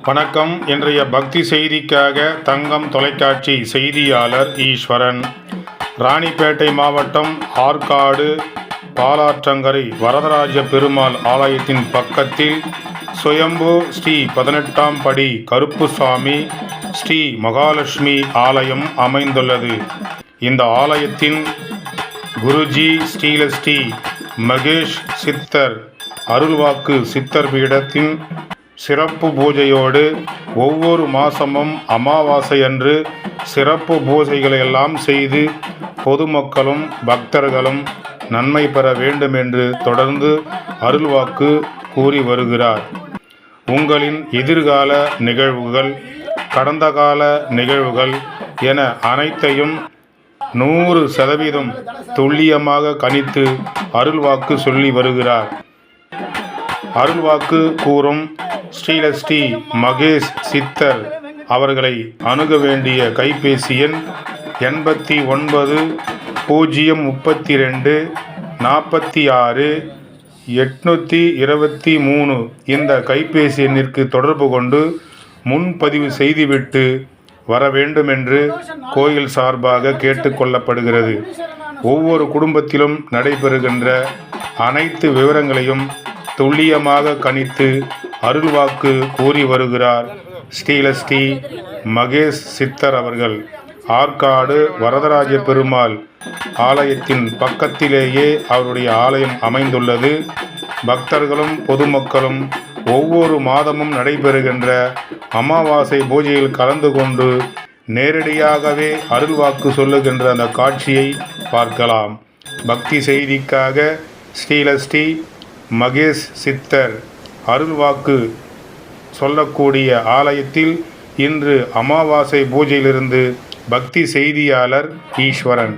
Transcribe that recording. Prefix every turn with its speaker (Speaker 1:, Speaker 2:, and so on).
Speaker 1: வணக்கம். இன்றைய பக்தி செய்திக்காக தங்கம் தொலைக்காட்சி செய்தியாளர் ஈஸ்வரன். ராணிப்பேட்டை மாவட்டம் ஆற்காடு பாலாற்றங்கரை வரதராஜ பெருமாள் ஆலயத்தின் பக்கத்தில் சுயம்பு ஸ்ரீ 18ஆம் படி கருப்புசாமி ஸ்ரீ மகாலட்சுமி ஆலயம் அமைந்துள்ளது. இந்த ஆலயத்தின் குருஜி ஸ்ரீலஸ்ரீ மகேஷ் சித்தர் அருள்வாக்கு சித்தர் பீடத்தின் சிறப்பு பூஜையோடு ஒவ்வொரு மாதமும் அமாவாசையன்று சிறப்பு பூஜைகளை எல்லாம் செய்து பொதுமக்களும் பக்தர்களும் நன்மை பெற வேண்டும் என்று தொடர்ந்து அருள்வாக்கு கூறி வருகிறார். உங்களின் எதிர்கால நிகழ்வுகள், கடந்த கால நிகழ்வுகள் என அனைத்தையும் 100% துல்லியமாக கணித்து அருள்வாக்கு சொல்லி வருகிறார். அருள்வாக்கு கூறும் ஸ்ரீலஸ்ரீ மகேஷ் சித்தர் அவர்களை அணுக வேண்டிய கைபேசி எண் 89 032 46 823. இந்த கைபேசி எண்ணிற்கு தொடர்பு கொண்டு முன்பதிவு செய்துவிட்டு வர வேண்டும் என்று கோயில் சார்பாக கேட்டுக்கொள்ளப்படுகிறது. ஒவ்வொரு குடும்பத்திலும் நடைபெறுகின்ற அனைத்து விவரங்களையும் துல்லியமாக கணித்து அருள்வாக்கு கூறி வருகிறார் ஸ்ரீலஸ்ரீ மகேஷ் சித்தர் அவர்கள். ஆற்காடு வரதராஜ பெருமாள் ஆலயத்தின் பக்கத்திலேயே அவருடைய ஆலயம் அமைந்துள்ளது. பக்தர்களும் பொதுமக்களும் ஒவ்வொரு மாதமும் நடைபெறுகின்ற அமாவாசை பூஜையில் கலந்து கொண்டு நேரடியாகவே அருள்வாக்கு சொல்லுகின்ற அந்த காட்சியை பார்க்கலாம். பக்தி செய்திக்காக ஸ்ரீலஸ்ரீ மகேஷ் சித்தர் அருள்வாக்கு சொல்லக்கூடிய ஆலயத்தில் இன்று அமாவாசை பூஜையிலிருந்து பக்தி செய்தியாளர் ஈஸ்வரன்.